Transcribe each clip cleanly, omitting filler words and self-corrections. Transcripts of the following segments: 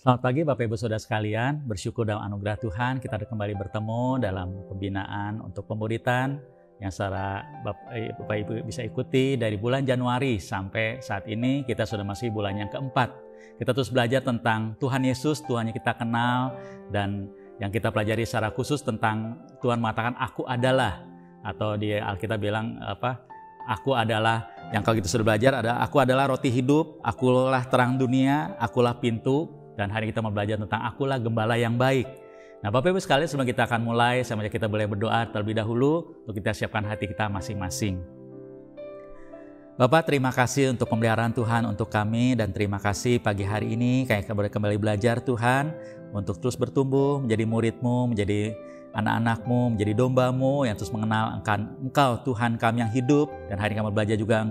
Selamat pagi Bapak Ibu Saudara sekalian, bersyukur dalam anugerah Tuhan kita kembali bertemu dalam pembinaan untuk pemuritan yang secara Bapak Ibu bisa ikuti dari bulan Januari sampai saat ini. Kita sudah masih bulan yang keempat. Kita terus belajar tentang Tuhan Yesus, Tuhan yang kita kenal, dan yang kita pelajari secara khusus tentang Tuhan mengatakan aku adalah, atau di Alkitab bilang aku adalah, yang kalau kita sudah belajar ada aku adalah roti hidup, akulah terang dunia, akulah pintu. Dan hari ini kita mau belajar tentang akulah gembala yang baik. Nah Bapak Ibu sekalian, sebelum kita akan mulai, saya mengajak kita boleh berdoa terlebih dahulu untuk kita siapkan hati kita masing-masing. Bapak, terima kasih untuk pemeliharaan Tuhan untuk kami, dan terima kasih pagi hari ini kita boleh kembali belajar Tuhan untuk terus bertumbuh menjadi murid-Mu, menjadi anak-anak-Mu, menjadi domba-Mu yang terus mengenal Engkau Tuhan kami yang hidup. Dan hari ini kami belajar juga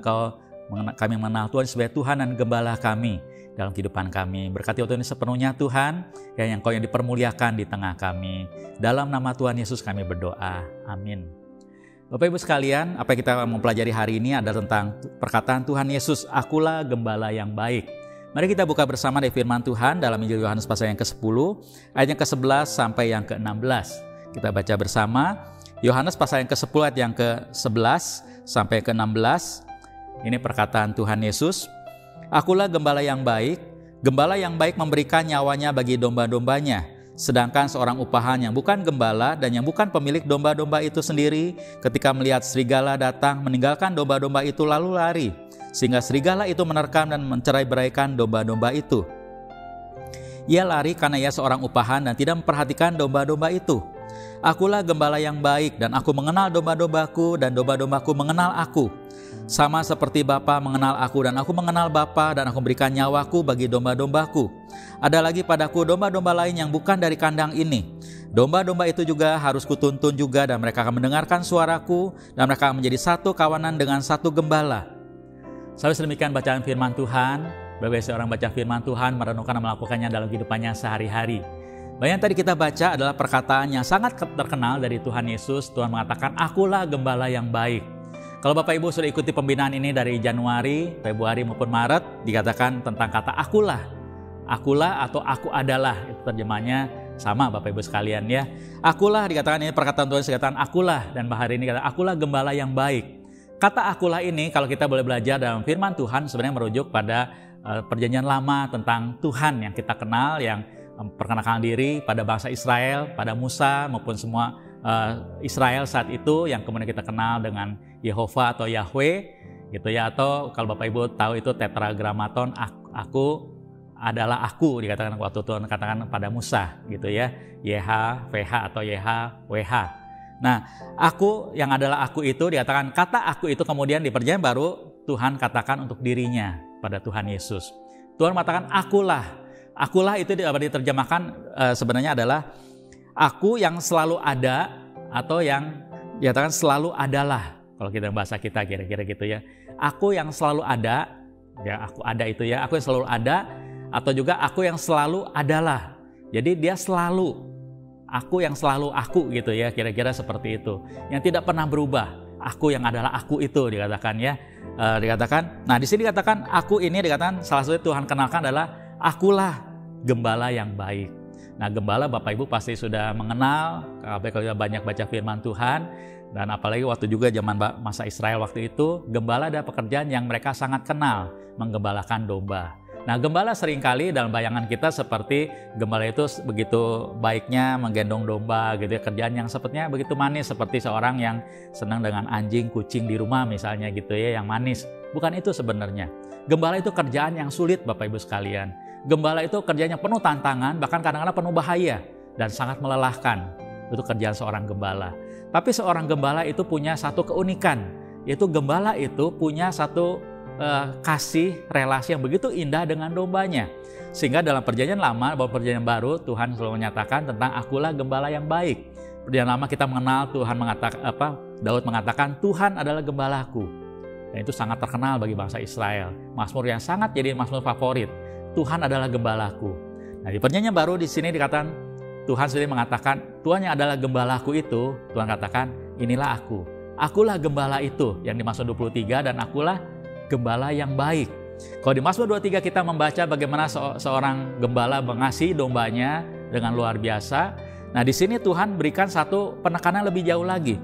kami mengenal Tuhan sebagai Tuhan dan gembala kami dalam kehidupan kami. Berkati waktu ini sepenuhnya Tuhan, yang Engkau yang dipermuliakan di tengah kami. Dalam nama Tuhan Yesus kami berdoa. Amin. Bapak Ibu sekalian, apa yang kita mau pelajari hari ini adalah tentang perkataan Tuhan Yesus, akulah gembala yang baik. Mari kita buka bersama dari firman Tuhan dalam Injil Yohanes pasal yang ke-10, ayat yang ke-11 sampai yang ke-16. Kita baca bersama, Yohanes pasal yang ke-10 ayat yang ke-11 sampai ke-16. Ini perkataan Tuhan Yesus. Akulah gembala yang baik memberikan nyawanya bagi domba-dombanya. Sedangkan seorang upahan yang bukan gembala dan yang bukan pemilik domba-domba itu sendiri, ketika melihat serigala datang, meninggalkan domba-domba itu lalu lari, sehingga serigala itu menerkam dan mencerai-beraikan domba-domba itu. Ia lari karena ia seorang upahan dan tidak memperhatikan domba-domba itu. Akulah gembala yang baik, dan aku mengenal domba-dombaku, dan domba-dombaku mengenal aku. Sama seperti Bapa mengenal aku dan aku mengenal Bapa, dan aku berikan nyawaku bagi domba-dombaku. Ada lagi padaku domba-domba lain yang bukan dari kandang ini. Domba-domba itu juga harus kutuntun juga, dan mereka akan mendengarkan suaraku, dan mereka akan menjadi satu kawanan dengan satu gembala. Sampai sedemikian bacaan firman Tuhan. Bagi seorang baca firman Tuhan, merenungkan dan melakukannya dalam kehidupannya sehari-hari. Yang tadi kita baca adalah perkataan yang sangat terkenal dari Tuhan Yesus. Tuhan mengatakan, akulah gembala yang baik. Kalau Bapak Ibu sudah ikuti pembinaan ini dari Januari, Februari maupun Maret, dikatakan tentang kata akulah. Akulah atau aku adalah, itu terjemahnya sama Bapak Ibu sekalian ya. Akulah dikatakan, ini perkataan Tuhan dikatakan akulah, dan hari ini kata akulah gembala yang baik. Kata akulah ini kalau kita boleh belajar dalam firman Tuhan sebenarnya merujuk pada perjanjian lama tentang Tuhan yang kita kenal, yang memperkenalkan diri pada bangsa Israel, pada Musa maupun semua Israel saat itu, yang kemudian kita kenal dengan Yehova atau Yahweh gitu ya, atau kalau Bapak Ibu tahu itu tetragrammaton, aku adalah aku, dikatakan waktu Tuhan katakan pada Musa gitu ya, YHWH atau YHWH. Nah, aku yang adalah aku itu dikatakan, kata aku itu kemudian di perjanjian baru Tuhan katakan untuk dirinya pada Tuhan Yesus. Tuhan mengatakan akulah. Akulah itu diterjemahkan sebenarnya adalah aku yang selalu ada, atau yang dikatakan selalu adalah. Kalau kita bahasa kita kira-kira gitu ya. Aku yang selalu ada, ya aku ada itu ya. Aku yang selalu ada, atau juga aku yang selalu adalah. Jadi dia selalu, aku yang selalu aku gitu ya. Kira-kira seperti itu. Yang tidak pernah berubah. Aku yang adalah aku itu dikatakan ya. Dikatakan. Nah di sini dikatakan aku ini dikatakan salah satu Tuhan kenalkan adalah akulah gembala yang baik. Nah gembala Bapak Ibu pasti sudah mengenal, kalau kita banyak baca firman Tuhan, dan apalagi waktu juga zaman masa Israel waktu itu, gembala adalah pekerjaan yang mereka sangat kenal, menggembalakan domba. Nah gembala seringkali dalam bayangan kita seperti gembala itu begitu baiknya menggendong domba gitu ya, kerjaan yang sepertinya begitu manis, seperti seorang yang senang dengan anjing, kucing di rumah misalnya gitu ya, yang manis. Bukan itu sebenarnya. Gembala itu kerjaan yang sulit Bapak Ibu sekalian. Gembala itu kerjanya penuh tantangan, bahkan kadang-kadang penuh bahaya dan sangat melelahkan. Itu kerjaan seorang gembala. Tapi seorang gembala itu punya satu keunikan, yaitu gembala itu punya satu kasih relasi yang begitu indah dengan dombanya. Sehingga dalam perjanjian lama maupun perjanjian baru, Tuhan selalu menyatakan tentang akulah gembala yang baik. Perjanjian lama kita mengenal Tuhan mengatakan Daud mengatakan Tuhan adalah gembalaku. Dan itu sangat terkenal bagi bangsa Israel. Mazmur yang sangat jadi mazmur favorit. Tuhan adalah gembalaku. Nah, di perjanjian baru di sini dikatakan Tuhan sendiri mengatakan Tuhan yang adalah gembalaku itu, Tuhan katakan inilah aku. Akulah gembala itu yang di Mazmur 23, dan akulah gembala yang baik. Kalau di Mazmur 23 kita membaca bagaimana seorang gembala mengasihi dombanya dengan luar biasa. Nah, di sini Tuhan berikan satu penekanan lebih jauh lagi.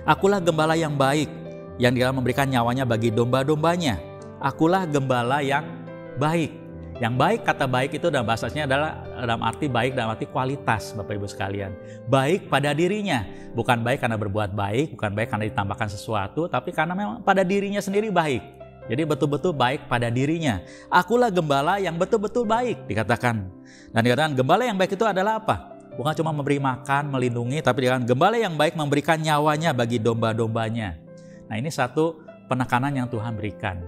Akulah gembala yang baik, yang dia memberikan nyawanya bagi domba-dombanya. Akulah gembala yang baik. Yang baik, kata baik itu dalam bahasanya adalah dalam arti baik, dalam arti kualitas, Bapak Ibu sekalian. Baik pada dirinya, bukan baik karena berbuat baik, bukan baik karena ditambahkan sesuatu, tapi karena memang pada dirinya sendiri baik. Jadi betul-betul baik pada dirinya. Akulah gembala yang betul-betul baik, dikatakan. Dan dikatakan gembala yang baik itu adalah apa? Bukan cuma memberi makan, melindungi, tapi dikatakan gembala yang baik memberikan nyawanya bagi domba-dombanya. Nah, ini satu penekanan yang Tuhan berikan.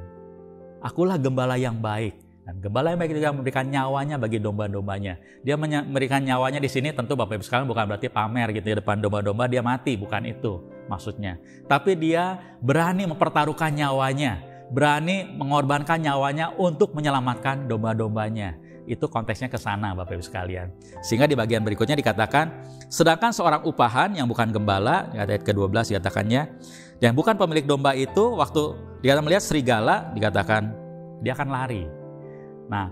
Akulah gembala yang baik. Dan gembala yang baik juga memberikan nyawanya bagi domba-dombanya. Dia memberikan nyawanya di sini tentu Bapak Ibu sekalian bukan berarti pamer gitu ya, depan domba-domba dia mati, bukan itu maksudnya. Tapi dia berani mempertaruhkan nyawanya, berani mengorbankan nyawanya untuk menyelamatkan domba-dombanya. Itu konteksnya ke sana Bapak Ibu sekalian. Sehingga di bagian berikutnya dikatakan, sedangkan seorang upahan yang bukan gembala, ayat ke-12 dikatakannya, yang bukan pemilik domba itu waktu dia melihat serigala dikatakan dia akan lari. Nah,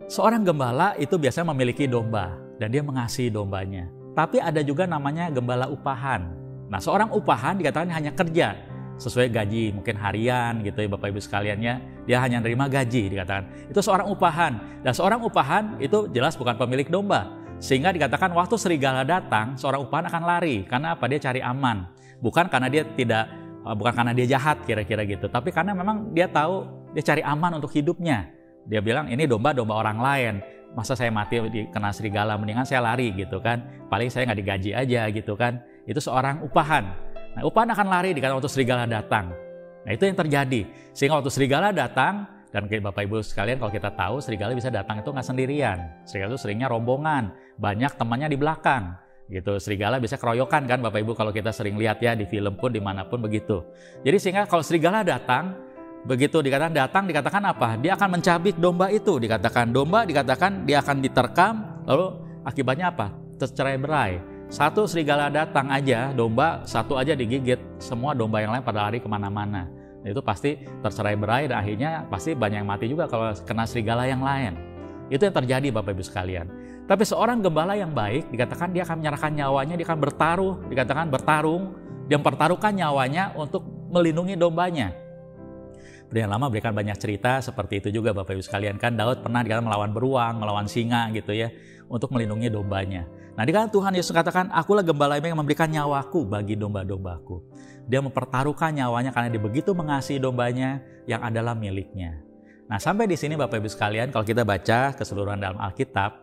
seorang gembala itu biasanya memiliki domba dan dia mengasihi dombanya. Tapi ada juga namanya gembala upahan. Nah, seorang upahan dikatakan hanya kerja sesuai gaji, mungkin harian gitu ya Bapak Ibu sekaliannya. Dia hanya menerima gaji dikatakan. Itu seorang upahan. Dan seorang upahan itu jelas bukan pemilik domba. Sehingga dikatakan waktu serigala datang, seorang upahan akan lari. Karena apa? Dia cari aman. Bukan karena dia jahat kira-kira gitu. Tapi karena memang dia tahu dia cari aman untuk hidupnya. Dia bilang ini domba orang lain, masa saya mati kena serigala, mendingan saya lari gitu kan, paling saya nggak digaji aja gitu kan. Itu seorang upahan. Nah, upahan akan lari dikatakan waktu serigala datang. Nah, itu yang terjadi. Sehingga waktu serigala datang, dan Bapak Ibu sekalian kalau kita tahu serigala bisa datang itu nggak sendirian. Serigala itu seringnya rombongan, banyak temannya di belakang. Gitu, serigala bisa keroyokan kan Bapak Ibu kalau kita sering lihat ya di film pun dimanapun begitu. Jadi sehingga kalau serigala datang, begitu dikatakan apa? Dia akan mencabik domba itu, dikatakan domba, dikatakan dia akan diterkam, lalu akibatnya apa? Tercerai-berai. Satu serigala datang aja, domba satu aja digigit, semua domba yang lain pada lari kemana-mana. Itu pasti tercerai-berai dan akhirnya pasti banyak yang mati juga kalau kena serigala yang lain. Itu yang terjadi Bapak Ibu sekalian. Tapi seorang gembala yang baik, dikatakan dia akan menyerahkan nyawanya, dia akan bertarung, dia mempertaruhkan nyawanya untuk melindungi dombanya. Yang lama berikan banyak cerita seperti itu juga Bapak Ibu sekalian. Kan Daud pernah dikatakan melawan beruang, melawan singa gitu ya, untuk melindungi dombanya. Nah, dikatakan Tuhan Yesus katakan, akulah gembala yang memberikan nyawaku bagi domba-dombaku. Dia mempertaruhkan nyawanya karena dia begitu mengasihi dombanya yang adalah miliknya. Nah, sampai di sini Bapak Ibu sekalian, kalau kita baca keseluruhan dalam Alkitab,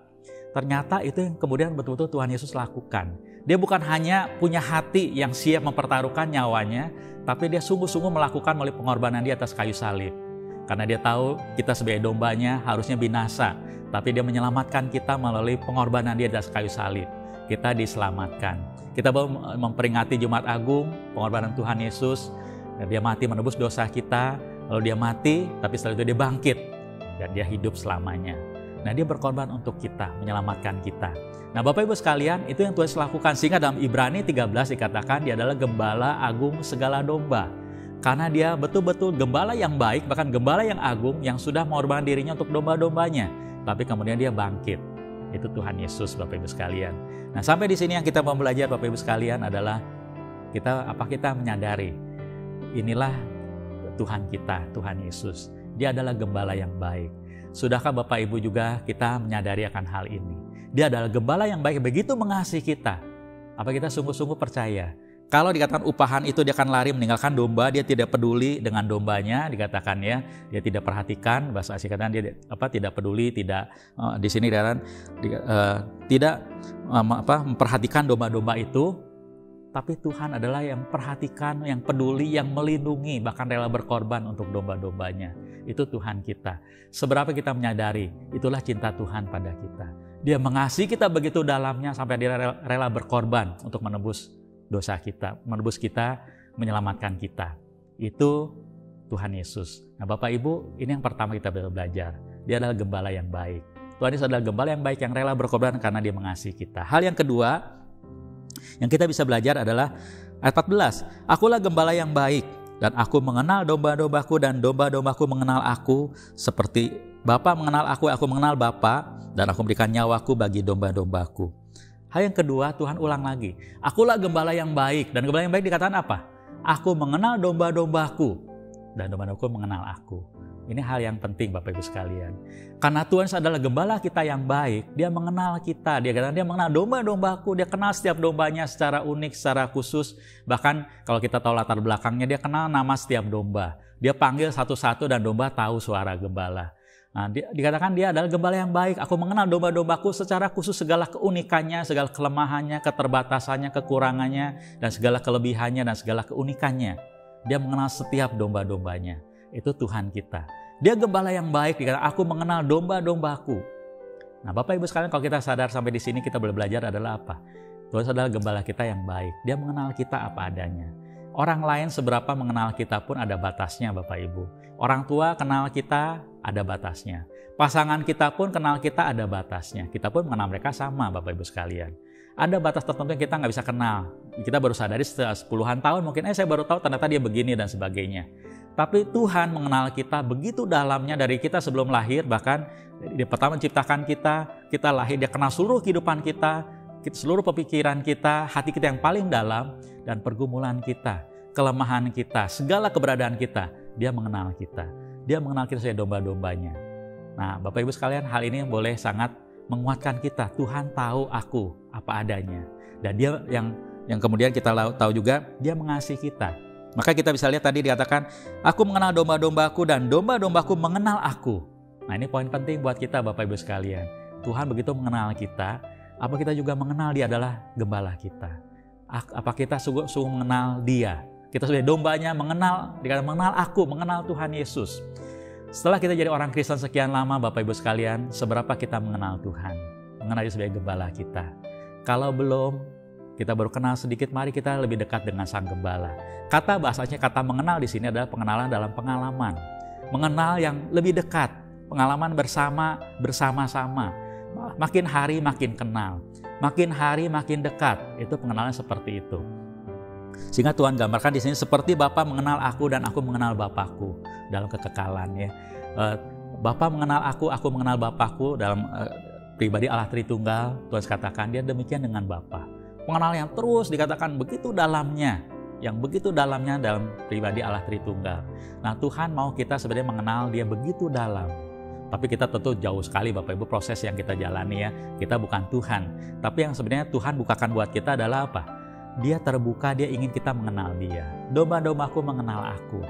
ternyata itu yang kemudian betul-betul Tuhan Yesus lakukan. Dia bukan hanya punya hati yang siap mempertaruhkan nyawanya, tapi dia sungguh-sungguh melakukan melalui pengorbanan dia atas kayu salib. Karena dia tahu kita sebagai dombanya harusnya binasa, tapi dia menyelamatkan kita melalui pengorbanan dia atas kayu salib. Kita diselamatkan. Kita baru memperingati Jumat Agung, pengorbanan Tuhan Yesus. Dia mati menebus dosa kita, lalu dia mati, tapi setelah itu dia bangkit. Dan dia hidup selamanya. Nah, dia berkorban untuk kita, menyelamatkan kita. Nah, Bapak Ibu sekalian, itu yang Tuhan lakukan. Sehingga dalam Ibrani 13 dikatakan dia adalah gembala agung segala domba. Karena dia betul-betul gembala yang baik, bahkan gembala yang agung yang sudah mengorbankan dirinya untuk domba-dombanya. Tapi kemudian dia bangkit. Itu Tuhan Yesus Bapak Ibu sekalian. Nah, sampai di sini yang kita mau belajar Bapak Ibu sekalian adalah kita menyadari inilah Tuhan kita, Tuhan Yesus. Dia adalah gembala yang baik. Sudahkah Bapak Ibu juga kita menyadari akan hal ini? Dia adalah gembala yang baik, begitu mengasihi kita. Apa kita sungguh-sungguh percaya? Kalau dikatakan upahan itu dia akan lari meninggalkan domba, dia tidak peduli dengan dombanya, dikatakan ya, dia tidak perhatikan, bahasa asli katakan dia tidak peduli, tidak di sini dikatakan tidak memperhatikan domba-domba itu. Tapi Tuhan adalah yang perhatikan, yang peduli, yang melindungi, bahkan rela berkorban untuk domba-dombanya. Itu Tuhan kita. Seberapa kita menyadari, itulah cinta Tuhan pada kita. Dia mengasihi kita begitu dalamnya sampai dia rela berkorban untuk menebus dosa kita, menebus kita, menyelamatkan kita. Itu Tuhan Yesus. Nah, Bapak Ibu, ini yang pertama kita belajar. Dia adalah gembala yang baik. Tuhan Yesus adalah gembala yang baik yang rela berkorban karena dia mengasihi kita. Hal yang kedua yang kita bisa belajar adalah ayat 14. Akulah gembala yang baik dan aku mengenal domba-dombaku dan domba-dombaku mengenal aku, seperti Bapa mengenal aku mengenal Bapa, dan aku memberikan nyawaku bagi domba-dombaku. Hal yang kedua, Tuhan ulang lagi. Akulah gembala yang baik. Dan gembala yang baik dikatakan apa? Aku mengenal domba-dombaku dan domba-dombaku mengenal aku. Ini hal yang penting Bapak Ibu sekalian. Karena Tuhan adalah gembala kita yang baik, Dia mengenal kita. Dia katakan Dia mengenal domba-dombaku, Dia kenal setiap dombanya secara unik, secara khusus. Bahkan kalau kita tahu latar belakangnya, Dia kenal nama setiap domba. Dia panggil satu-satu dan domba tahu suara gembala. Nah, dikatakan Dia adalah gembala yang baik. Aku mengenal domba-dombaku secara khusus, segala keunikannya, segala kelemahannya, keterbatasannya, kekurangannya, dan segala kelebihannya dan segala keunikannya. Dia mengenal setiap domba-dombanya. Itu Tuhan kita. Dia gembala yang baik, dikatakan aku mengenal domba-dombaku. Nah, Bapak Ibu sekalian, kalau kita sadar sampai di sini kita boleh belajar adalah apa? Tuhan adalah gembala kita yang baik. Dia mengenal kita apa adanya. Orang lain seberapa mengenal kita pun ada batasnya Bapak Ibu. Orang tua kenal kita ada batasnya. Pasangan kita pun kenal kita ada batasnya. Kita pun mengenal mereka sama Bapak Ibu sekalian. Ada batas tertentu yang kita nggak bisa kenal. Kita baru sadari setelah puluhan tahun mungkin, saya baru tahu ternyata dia begini dan sebagainya. Tapi Tuhan mengenal kita begitu dalamnya dari kita sebelum lahir, bahkan Dia pertama menciptakan kita lahir, Dia kenal seluruh kehidupan kita, seluruh pemikiran kita, hati kita yang paling dalam, dan pergumulan kita, kelemahan kita, segala keberadaan kita. Dia mengenal kita. Dia mengenal kita sebagai domba-dombanya. Nah, Bapak Ibu sekalian, hal ini boleh sangat menguatkan kita. Tuhan tahu aku apa adanya. Dan Dia yang kemudian kita tahu juga, Dia mengasihi kita. Maka kita bisa lihat tadi dikatakan, aku mengenal domba-dombaku dan domba-dombaku mengenal aku. Nah, ini poin penting buat kita Bapak Ibu sekalian. Tuhan begitu mengenal kita, apa kita juga mengenal Dia adalah gembala kita? Apa kita sungguh mengenal Dia? Kita sebagai dombanya dikatakan mengenal aku, mengenal Tuhan Yesus. Setelah kita jadi orang Kristen sekian lama Bapak Ibu sekalian, seberapa kita mengenal Tuhan? Mengenal Dia sebagai gembala kita. Kalau belum, kita baru kenal sedikit, mari kita lebih dekat dengan Sang Gembala. Bahasanya kata mengenal di sini adalah pengenalan dalam pengalaman. Mengenal yang lebih dekat, pengalaman bersama-sama. Makin hari makin kenal, makin hari makin dekat. Itu pengenalan seperti itu. Sehingga Tuhan gambarkan di sini seperti Bapa mengenal aku dan aku mengenal Bapakku dalam kekekalan ya. Bapa mengenal aku mengenal Bapakku dalam pribadi Allah Tritunggal. Tuhan katakan Dia demikian dengan Bapa. Pengenalan yang terus dikatakan begitu dalamnya, yang begitu dalamnya dalam pribadi Allah Tritunggal. Nah, Tuhan mau kita sebenarnya mengenal Dia begitu dalam. Tapi kita tentu jauh sekali Bapak Ibu proses yang kita jalani ya. Kita bukan Tuhan. Tapi yang sebenarnya Tuhan bukakan buat kita adalah apa? Dia terbuka, Dia ingin kita mengenal Dia. Domba-dombaku mengenal aku.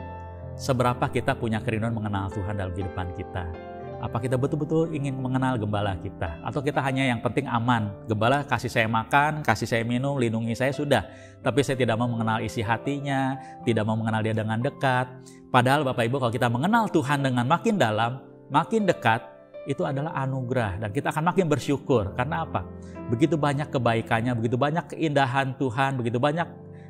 Seberapa kita punya kerinduan mengenal Tuhan dalam kehidupan kita? Apa kita betul-betul ingin mengenal gembala kita? Atau kita hanya yang penting aman? Gembala kasih saya makan, kasih saya minum, lindungi saya sudah. Tapi saya tidak mau mengenal isi hatinya, tidak mau mengenal Dia dengan dekat. Padahal Bapak Ibu kalau kita mengenal Tuhan dengan makin dalam, makin dekat, itu adalah anugerah. Dan kita akan makin bersyukur. Karena apa? Begitu banyak kebaikannya, begitu banyak keindahan Tuhan, begitu banyak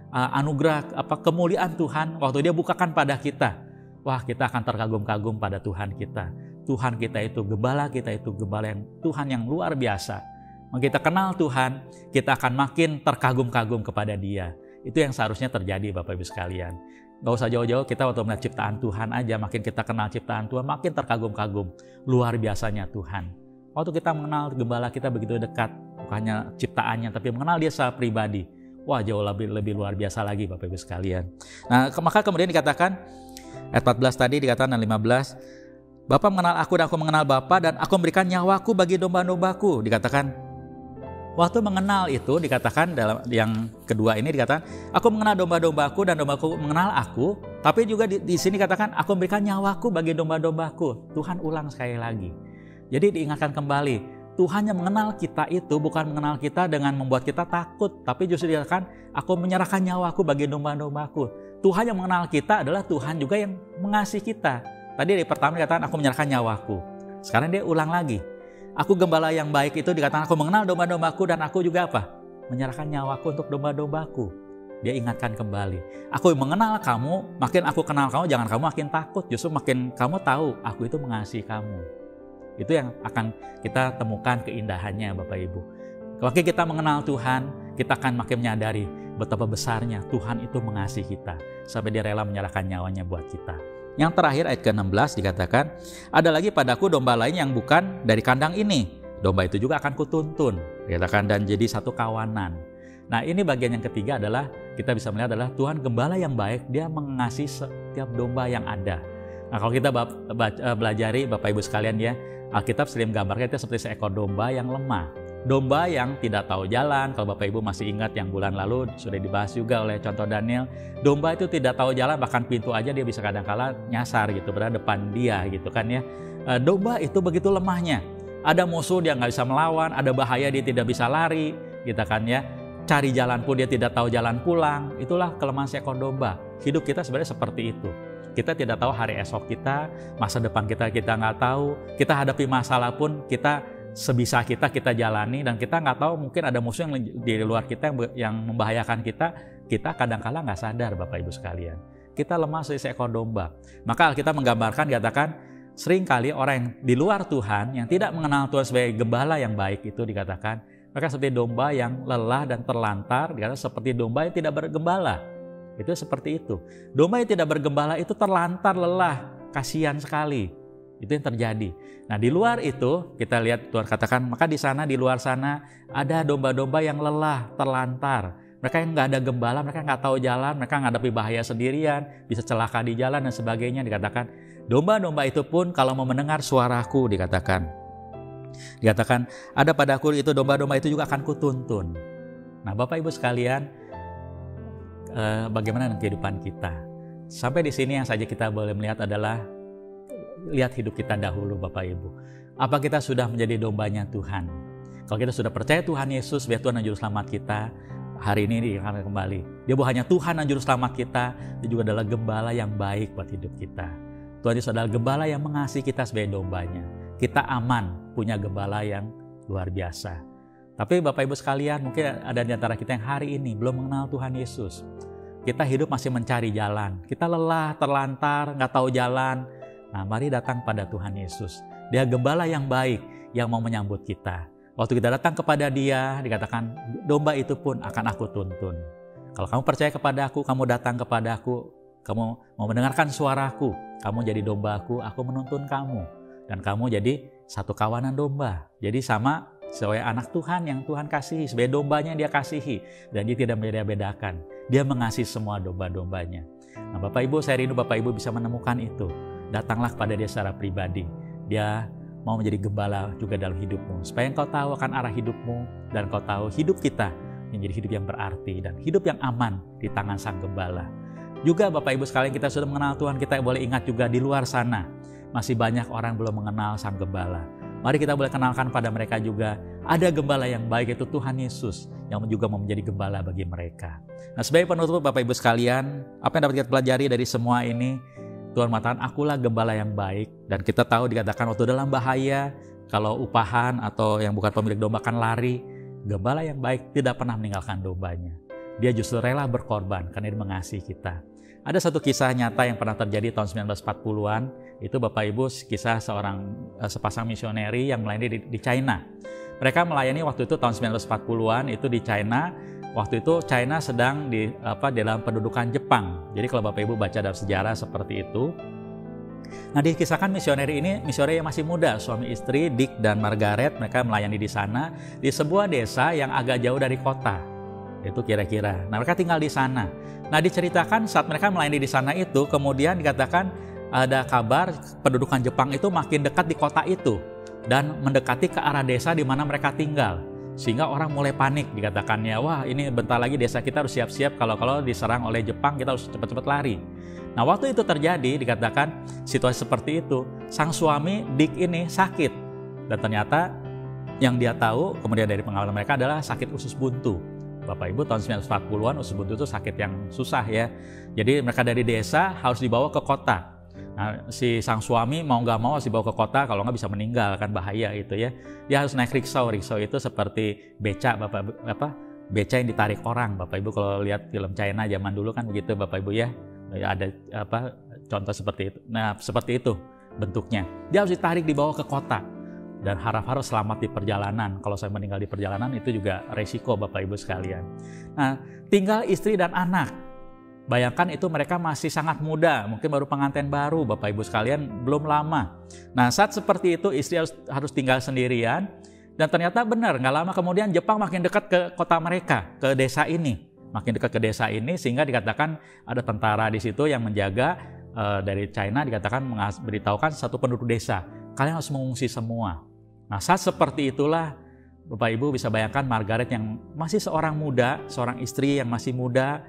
anugerah, kemuliaan Tuhan. Waktu Dia bukakan pada kita, wah kita akan terkagum-kagum pada Tuhan kita. Tuhan kita itu gembala yang Tuhan yang luar biasa. Kalau kita kenal Tuhan, kita akan makin terkagum-kagum kepada Dia. Itu yang seharusnya terjadi Bapak Ibu sekalian. Gak usah jauh-jauh, kita waktu melihat ciptaan Tuhan aja, makin kita kenal ciptaan Tuhan, makin terkagum-kagum. Luar biasanya Tuhan. Waktu kita mengenal gembala kita begitu dekat, bukannya ciptaannya, tapi mengenal Dia secara pribadi. Wah, jauh lebih luar biasa lagi Bapak Ibu sekalian. Nah, maka kemudian dikatakan, ayat 14 tadi dikatakan dan 15, Bapa mengenal aku dan aku mengenal Bapa, dan aku memberikan nyawaku bagi domba-dombaku. Dikatakan, waktu mengenal itu dikatakan dalam yang kedua ini dikatakan, aku mengenal domba-dombaku dan dombaku mengenal aku. Tapi juga di sini katakan, aku memberikan nyawaku bagi domba-dombaku. Tuhan ulang sekali lagi. Jadi diingatkan kembali, Tuhan yang mengenal kita itu bukan mengenal kita dengan membuat kita takut, tapi justru dikatakan, aku menyerahkan nyawaku bagi domba-dombaku. Tuhan yang mengenal kita adalah Tuhan juga yang mengasihi kita. Tadi di pertama dikatakan aku menyerahkan nyawaku. Sekarang Dia ulang lagi. Aku gembala yang baik itu dikatakan aku mengenal domba-dombaku dan aku juga apa? Menyerahkan nyawaku untuk domba-dombaku. Dia ingatkan kembali. Aku mengenal kamu, makin aku kenal kamu, jangan kamu makin takut. Justru makin kamu tahu aku itu mengasihi kamu. Itu yang akan kita temukan keindahannya Bapak Ibu. Makin kita mengenal Tuhan, kita akan makin menyadari betapa besarnya Tuhan itu mengasihi kita sampai dia rela menyerahkan nyawanya buat kita. Yang terakhir ayat ke-16 dikatakan, ada lagi padaku domba lain yang bukan dari kandang ini. Domba itu juga akan kutuntun, dikatakan, dan jadi satu kawanan. Nah, ini bagian yang ketiga adalah kita bisa melihat adalah Tuhan gembala yang baik, dia mengasihi setiap domba yang ada. Nah, kalau kita belajari Bapak Ibu sekalian ya, Alkitab sering menggambarkan itu seperti seekor domba yang lemah. Domba yang tidak tahu jalan, kalau Bapak Ibu masih ingat yang bulan lalu sudah dibahas juga oleh contoh Daniel, domba itu tidak tahu jalan, bahkan pintu aja dia bisa kadang-kala nyasar gitu, berada depan dia gitu kan ya. Domba itu begitu lemahnya. Ada musuh dia nggak bisa melawan, ada bahaya dia tidak bisa lari, gitu kan ya. Cari jalan pun dia tidak tahu jalan pulang. Itulah kelemahan seekor domba. Hidup kita sebenarnya seperti itu. Kita tidak tahu hari esok kita, masa depan kita nggak tahu. Kita hadapi masalah pun kita sebisa kita jalani, dan kita nggak tahu mungkin ada musuh yang di luar kita yang membahayakan kita. Kita kadang-kala nggak sadar Bapak Ibu sekalian. Kita lemah seperti seekor domba. Maka Alkitab menggambarkan, dikatakan, seringkali orang yang di luar Tuhan, yang tidak mengenal Tuhan sebagai gembala yang baik itu dikatakan, mereka seperti domba yang lelah dan terlantar, dikatakan seperti domba yang tidak bergembala. Itu seperti itu. Domba yang tidak bergembala itu terlantar, lelah, kasihan sekali. Itu yang terjadi. Nah, di luar itu kita lihat Tuhan katakan, maka di sana, di luar sana ada domba-domba yang lelah, terlantar. Mereka yang nggak ada gembala, mereka nggak tahu jalan, mereka menghadapi bahaya sendirian, bisa celaka di jalan dan sebagainya. Dikatakan, domba-domba itu pun kalau mau mendengar suaraku, dikatakan, ada padaku itu domba-domba itu juga akan kutuntun. Nah, Bapak Ibu sekalian, bagaimana dengan kehidupan kita? Sampai di sini yang saja kita boleh melihat adalah lihat hidup kita dahulu Bapak Ibu. Apa kita sudah menjadi dombanya Tuhan? Kalau kita sudah percaya Tuhan Yesus sebagai Tuhan dan Juru Selamat kita, hari ini akan kembali. Dia bukan hanya Tuhan dan Juru Selamat kita, dia juga adalah gembala yang baik buat hidup kita. Tuhan Yesus adalah gembala yang mengasihi kita sebagai dombanya. Kita aman punya gembala yang luar biasa. Tapi Bapak Ibu sekalian, mungkin ada di antara kita yang hari ini belum mengenal Tuhan Yesus. Kita hidup masih mencari jalan. Kita lelah, terlantar, nggak tahu jalan. Nah, mari datang pada Tuhan Yesus. Dia gembala yang baik yang mau menyambut kita. Waktu kita datang kepada Dia, dikatakan domba itu pun akan aku tuntun. Kalau kamu percaya kepada aku, kamu datang kepada aku, kamu mau mendengarkan suaraku, kamu jadi dombaku, aku menuntun kamu. Dan kamu jadi satu kawanan domba. Jadi sama sebagai anak Tuhan yang Tuhan kasihi, sebagai dombanya Dia kasihi. Dan Dia tidak membeda-bedakan. Dia mengasihi semua domba-dombanya. Nah, Bapak Ibu, saya rindu Bapak Ibu bisa menemukan itu. Datanglah kepada Dia secara pribadi. Dia mau menjadi gembala juga dalam hidupmu, supaya engkau tahu akan arah hidupmu, dan engkau tahu hidup kita menjadi hidup yang berarti dan hidup yang aman di tangan Sang Gembala. Juga Bapak Ibu sekalian, kita sudah mengenal Tuhan, kita boleh ingat juga di luar sana masih banyak orang belum mengenal Sang Gembala. Mari kita boleh kenalkan pada mereka juga, ada gembala yang baik, itu Tuhan Yesus yang juga mau menjadi gembala bagi mereka. Nah, sebagai penutup Bapak Ibu sekalian, apa yang dapat kita pelajari dari semua ini? Tuhan mengatakan, akulah gembala yang baik. Dan kita tahu dikatakan waktu dalam bahaya, kalau upahan atau yang bukan pemilik domba kan lari, gembala yang baik tidak pernah meninggalkan dombanya. Dia justru rela berkorban karena Dia mengasihi kita. Ada satu kisah nyata yang pernah terjadi tahun 1940-an, itu Bapak Ibu kisah sepasang misioneri yang melayani di China. Mereka melayani waktu itu tahun 1940-an itu di China. Waktu itu China sedang dalam pendudukan Jepang. Jadi kalau Bapak Ibu baca dalam sejarah seperti itu. Nah, dikisahkan misioneri ini, misioneri yang masih muda, suami istri Dick dan Margaret, mereka melayani di sana di sebuah desa yang agak jauh dari kota. Itu kira-kira. Nah, mereka tinggal di sana. Nah, diceritakan saat mereka melayani di sana itu, kemudian dikatakan ada kabar pendudukan Jepang itu makin dekat di kota itu dan mendekati ke arah desa di mana mereka tinggal. Sehingga orang mulai panik, dikatakannya, wah ini bentar lagi desa kita harus siap-siap kalau diserang oleh Jepang, kita harus cepat-cepat lari. Nah, waktu itu terjadi, dikatakan situasi seperti itu, sang suami Dick ini sakit. Dan ternyata yang dia tahu kemudian dari pengalaman mereka adalah sakit usus buntu. Bapak Ibu, tahun 1940-an usus buntu itu sakit yang susah ya. Jadi mereka dari desa harus dibawa ke kota. Nah, si sang suami mau nggak mau harus dibawa ke kota, kalau nggak bisa meninggal, kan bahaya itu ya. Dia harus naik riksau. Riksau itu seperti beca, beca yang ditarik orang. Bapak Ibu kalau lihat film China zaman dulu kan begitu Bapak Ibu ya. Ada contoh seperti itu. Nah, seperti itu bentuknya. Dia harus ditarik dibawa ke kota. dan harap-harap selamat di perjalanan. Kalau saya meninggal di perjalanan itu juga resiko Bapak Ibu sekalian. Nah, tinggal istri dan anak. Bayangkan itu mereka masih sangat muda, mungkin baru pengantin baru Bapak Ibu sekalian, belum lama. Nah, saat seperti itu istri harus tinggal sendirian, dan ternyata benar, nggak lama kemudian Jepang makin dekat ke kota mereka, ke desa ini. Makin dekat ke desa ini sehingga dikatakan ada tentara di situ yang menjaga dari China, dikatakan beritahukan satu penduduk desa, kalian harus mengungsi semua. Nah, saat seperti itulah Bapak Ibu bisa bayangkan Margaret yang masih seorang muda, seorang istri yang masih muda,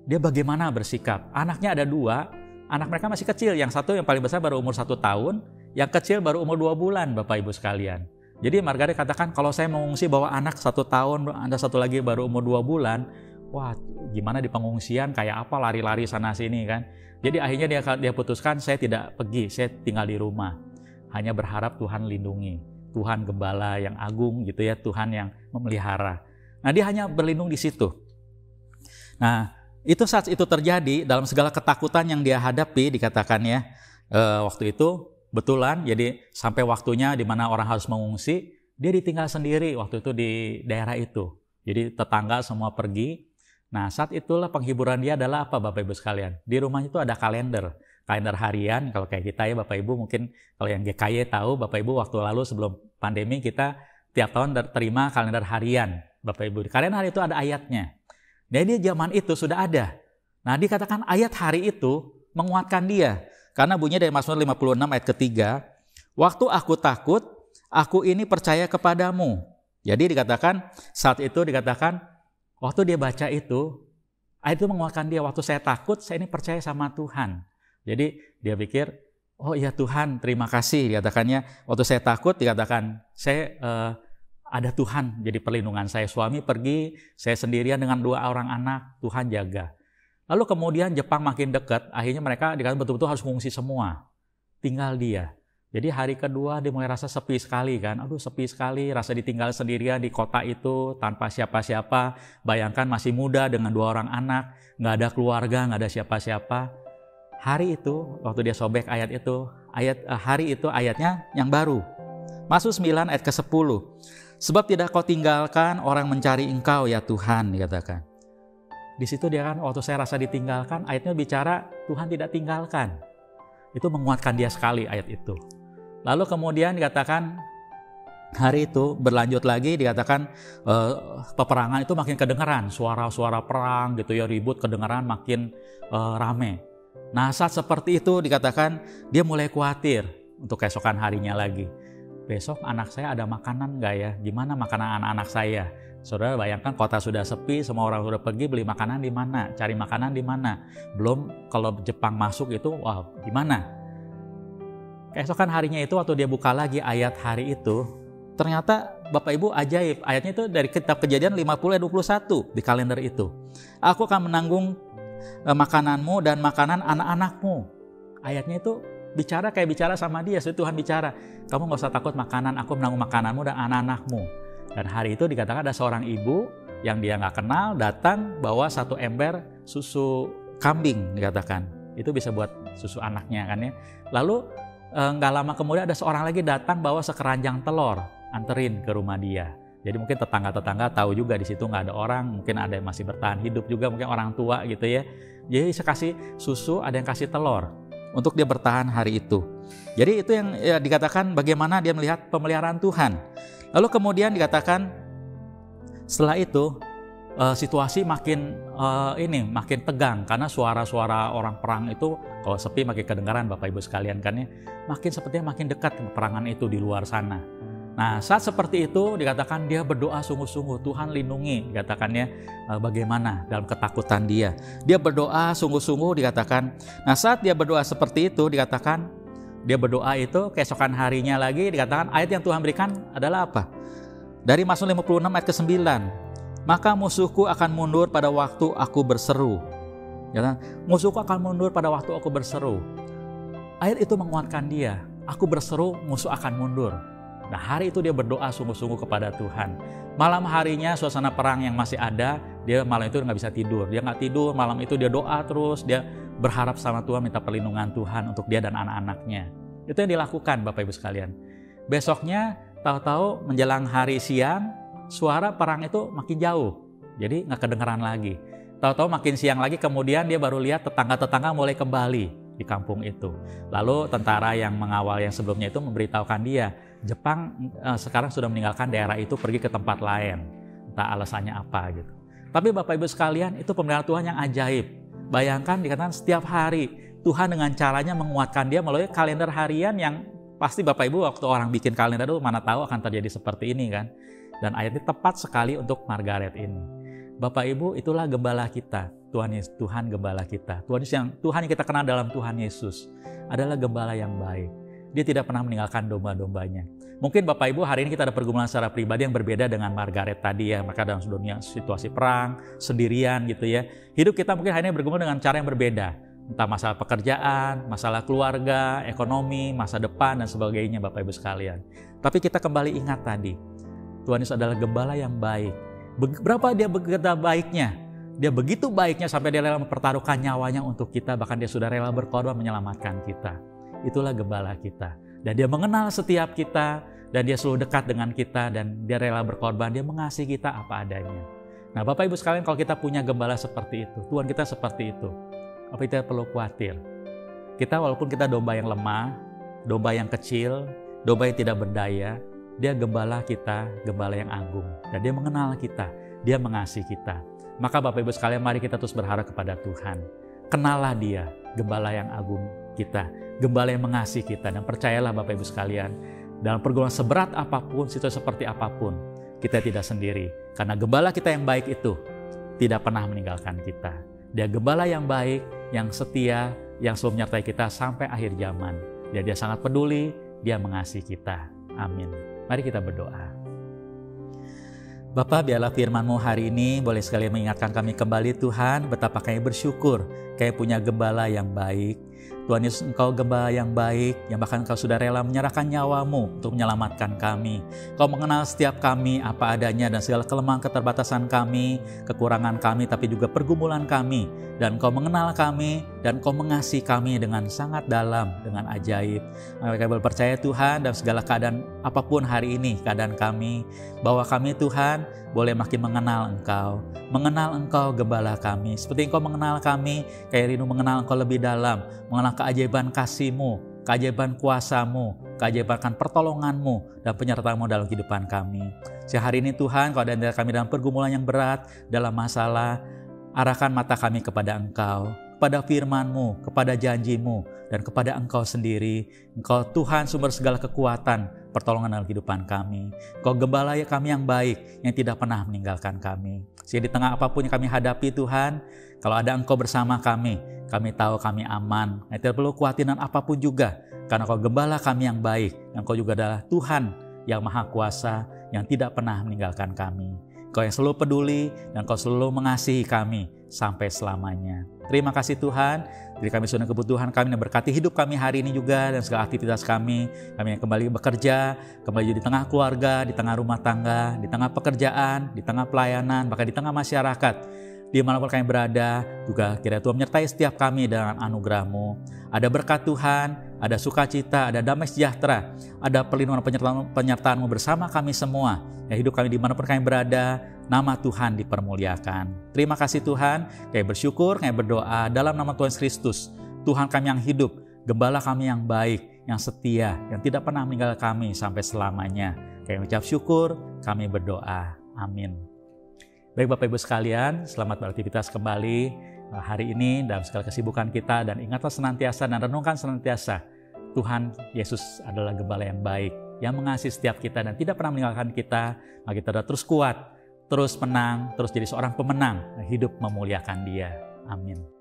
dia bagaimana bersikap. Anaknya ada 2, anak mereka masih kecil, yang satu yang paling besar baru umur 1 tahun, yang kecil baru umur 2 bulan Bapak Ibu sekalian. Jadi Margaret katakan, kalau saya mengungsi bawa anak 1 tahun, ada satu lagi baru umur 2 bulan, wah gimana di pengungsian, kayak apa lari-lari sana sini kan. Jadi akhirnya dia putuskan, saya tidak pergi, saya tinggal di rumah. Hanya berharap Tuhan lindungi, Tuhan gembala yang agung gitu ya, Tuhan yang memelihara. Nah, dia hanya berlindung di situ. Nah, itu saat itu terjadi dalam segala ketakutan yang dia hadapi, dikatakan ya, waktu itu betulan, jadi sampai waktunya di mana orang harus mengungsi, dia ditinggal sendiri waktu itu di daerah itu. Jadi tetangga semua pergi. Nah, saat itulah penghiburan dia adalah apa Bapak Ibu sekalian? Di rumahnya itu ada kalender harian. Kalau kayak kita ya Bapak Ibu, mungkin kalau yang GKY tahu Bapak Ibu, waktu lalu sebelum pandemi kita tiap tahun terima kalender harian Bapak Ibu. Di kalender hari itu ada ayatnya. Jadi zaman itu sudah ada. Nah, dikatakan ayat hari itu menguatkan dia. Karena bunyinya dari Mazmur 56 ayat ketiga, waktu aku takut, aku ini percaya kepadamu. Jadi dikatakan saat itu dikatakan waktu dia baca itu, ayat itu menguatkan dia. Waktu saya takut, saya ini percaya sama Tuhan. Jadi dia pikir, oh iya Tuhan, terima kasih. Dikatakannya, waktu saya takut, dikatakan saya ada Tuhan jadi perlindungan saya. Suami pergi, saya sendirian dengan 2 orang anak, Tuhan jaga. Lalu kemudian Jepang makin dekat, akhirnya mereka dikatakan betul-betul harus mengungsi semua. Tinggal dia. Jadi hari kedua dia mulai rasa sepi sekali kan. Aduh sepi sekali, rasa ditinggal sendirian di kota itu tanpa siapa-siapa. Bayangkan masih muda dengan 2 orang anak, nggak ada keluarga, nggak ada siapa-siapa. Hari itu, waktu dia sobek ayat itu, hari itu ayatnya yang baru. Mazmur 9 ayat ke-10. Sebab tidak kau tinggalkan orang mencari engkau ya Tuhan, dikatakan. Di situ dia kan, waktu saya rasa ditinggalkan, ayatnya bicara Tuhan tidak tinggalkan. Itu menguatkan dia sekali ayat itu. Lalu kemudian dikatakan hari itu berlanjut lagi, dikatakan peperangan itu makin kedengaran, suara-suara perang gitu ya, ribut kedengaran makin rame. Nah, saat seperti itu dikatakan dia mulai khawatir untuk keesokan harinya lagi. Besok anak saya ada makanan nggak ya? Gimana makanan anak-anak saya? Saudara bayangkan kota sudah sepi, semua orang sudah pergi, beli makanan di mana? Cari makanan di mana? Belum kalau Jepang masuk itu, wah gimana? Keesokan harinya itu waktu dia buka lagi ayat hari itu, ternyata Bapak Ibu ajaib. Ayatnya itu dari kitab Kejadian 50:21 di kalender itu. Aku akan menanggung makananmu dan makanan anak-anakmu. Ayatnya itu bicara kayak bicara sama dia. So, Tuhan bicara, kamu gak usah takut makanan, aku menanggung makananmu dan anak-anakmu. Dan hari itu dikatakan ada seorang ibu yang dia gak kenal datang bawa 1 ember susu kambing, dikatakan. Itu bisa buat susu anaknya kan ya. Lalu gak lama kemudian ada seorang lagi datang bawa sekeranjang telur, anterin ke rumah dia. Jadi mungkin tetangga-tetangga tahu juga di situ nggak ada orang, mungkin ada yang masih bertahan hidup juga, mungkin orang tua gitu ya. Jadi saya kasih susu, ada yang kasih telur untuk dia bertahan hari itu. Jadi itu yang ya, dikatakan bagaimana dia melihat pemeliharaan Tuhan. Lalu kemudian dikatakan setelah itu situasi makin makin tegang karena suara-suara orang perang itu kalau sepi makin kedengaran Bapak Ibu sekalian kan ya, makin sepertinya makin dekat peperangan itu di luar sana. Nah, saat seperti itu dikatakan dia berdoa sungguh-sungguh, Tuhan lindungi, dikatakannya bagaimana dalam ketakutan dia. Dia berdoa sungguh-sungguh dikatakan. Nah, saat dia berdoa seperti itu dikatakan, dia berdoa itu keesokan harinya lagi dikatakan ayat yang Tuhan berikan adalah apa? Dari Mazmur 56 ayat ke-9. Maka musuhku akan mundur pada waktu aku berseru. Ya, musuhku akan mundur pada waktu aku berseru. Ayat itu menguatkan dia. Aku berseru, musuh akan mundur. Nah, hari itu dia berdoa sungguh-sungguh kepada Tuhan. Malam harinya suasana perang yang masih ada, dia malam itu nggak bisa tidur. Dia nggak tidur, malam itu dia doa terus, dia berharap sama Tuhan, minta perlindungan Tuhan untuk dia dan anak-anaknya. Itu yang dilakukan Bapak Ibu sekalian. Besoknya tahu-tahu menjelang hari siang, suara perang itu makin jauh. Jadi nggak kedengeran lagi. Tahu-tahu makin siang lagi, kemudian dia baru lihat tetangga-tetangga mulai kembali di kampung itu. Lalu tentara yang mengawal yang sebelumnya itu memberitahukan dia, Jepang sekarang sudah meninggalkan daerah itu, pergi ke tempat lain. Entah alasannya apa gitu. Tapi Bapak Ibu sekalian, itu pemeliharaan Tuhan yang ajaib. Bayangkan dikatakan setiap hari Tuhan dengan caranya menguatkan dia melalui kalender harian yang pasti Bapak Ibu waktu orang bikin kalender itu mana tahu akan terjadi seperti ini kan. Dan ayatnya tepat sekali untuk Margaret ini. Bapak Ibu, itulah gembala kita. Tuhan gembala kita. Tuhan yang kita kenal dalam Tuhan Yesus adalah gembala yang baik. Dia tidak pernah meninggalkan domba-dombanya. Mungkin Bapak Ibu hari ini kita ada pergumulan secara pribadi yang berbeda dengan Margaret tadi ya. Mereka dalam dunia situasi perang, sendirian gitu ya. Hidup kita mungkin hari ini bergumul dengan cara yang berbeda. Entah masalah pekerjaan, masalah keluarga, ekonomi, masa depan dan sebagainya Bapak Ibu sekalian. Tapi kita kembali ingat tadi, Tuhan Yesus adalah gembala yang baik. Berapa dia begitu baiknya? Dia begitu baiknya sampai dia rela mempertaruhkan nyawanya untuk kita. Bahkan dia sudah rela berkorban menyelamatkan kita. Itulah gembala kita. Dan dia mengenal setiap kita. Dan dia selalu dekat dengan kita. Dan dia rela berkorban. Dia mengasihi kita apa adanya. Nah Bapak Ibu sekalian, kalau kita punya gembala seperti itu, Tuhan kita seperti itu, apa kita perlu khawatir? Kita walaupun kita domba yang lemah, domba yang kecil, domba yang tidak berdaya, dia gembala kita, gembala yang agung. Dan dia mengenal kita, dia mengasihi kita. Maka Bapak Ibu sekalian, mari kita terus berharap kepada Tuhan. Kenallah dia, gembala yang agung kita, gembala yang mengasihi kita. Dan percayalah Bapak Ibu sekalian, dalam pergumulan seberat apapun, situasi seperti apapun, kita tidak sendiri. Karena gembala kita yang baik itu tidak pernah meninggalkan kita. Dia gembala yang baik, yang setia, yang selalu menyertai kita sampai akhir zaman. Dia sangat peduli, dia mengasihi kita. Amin. Mari kita berdoa. Bapa, biarlah firman-Mu hari ini boleh sekali mengingatkan kami kembali Tuhan, betapa kami bersyukur kami punya gembala yang baik. Tuhan Yesus, Engkau gembala yang baik, yang bahkan Engkau sudah rela menyerahkan nyawa-Mu untuk menyelamatkan kami. Engkau mengenal setiap kami apa adanya dan segala kelemahan keterbatasan kami, kekurangan kami, tapi juga pergumulan kami. Dan Engkau mengenal kami, dan Engkau mengasihi kami dengan sangat dalam, dengan ajaib. Kami boleh percaya Tuhan, dalam segala keadaan apapun hari ini, keadaan kami, bahwa kami Tuhan boleh makin mengenal Engkau gembala kami. Seperti Engkau mengenal kami, kayak rindu mengenal Engkau lebih dalam, mengenal keajaiban kasih-Mu, keajaiban kuasa-Mu, keajaiban pertolongan-Mu, dan penyertaan-Mu dalam kehidupan kami. Sehari ini Tuhan, kalau ada kami dalam pergumulan yang berat, dalam masalah, arahkan mata kami kepada Engkau, kepada firman-Mu, kepada janji-Mu, dan kepada Engkau sendiri. Engkau Tuhan sumber segala kekuatan, pertolongan dalam kehidupan kami. Engkau gembala kami yang baik, yang tidak pernah meninggalkan kami. Sehingga di tengah apapun yang kami hadapi Tuhan, kalau ada Engkau bersama kami tahu kami aman. Tidak perlu khawatir dengan apapun juga, karena Engkau gembala kami yang baik. Engkau juga adalah Tuhan yang Maha Kuasa, yang tidak pernah meninggalkan kami. Engkau yang selalu peduli, dan Engkau selalu mengasihi kami sampai selamanya. Terima kasih Tuhan, jadi kami sudah kebutuhan kami, dan berkati hidup kami hari ini juga, dan segala aktivitas kami yang kembali bekerja, kembali di tengah keluarga, di tengah rumah tangga, di tengah pekerjaan, di tengah pelayanan, bahkan di tengah masyarakat. Dimanapun kami berada, juga kiranya Tuhan menyertai setiap kami dengan anugerah-Mu. Ada berkat Tuhan, ada sukacita, ada damai sejahtera, ada perlindungan penyertaan-Mu bersama kami semua. Ya, hidup kami dimanapun kami berada, nama Tuhan dipermuliakan. Terima kasih Tuhan, kami bersyukur, kami berdoa dalam nama Tuhan Kristus. Tuhan kami yang hidup, gembala kami yang baik, yang setia, yang tidak pernah meninggalkan kami sampai selamanya. Kami ucap syukur, kami berdoa. Amin. Baik Bapak Ibu sekalian, selamat beraktivitas kembali hari ini dalam segala kesibukan kita, dan ingatlah senantiasa dan renungkan senantiasa Tuhan Yesus adalah gembala yang baik, yang mengasihi setiap kita dan tidak pernah meninggalkan kita. Maka kita terus kuat, terus menang, terus jadi seorang pemenang, hidup memuliakan Dia. Amin.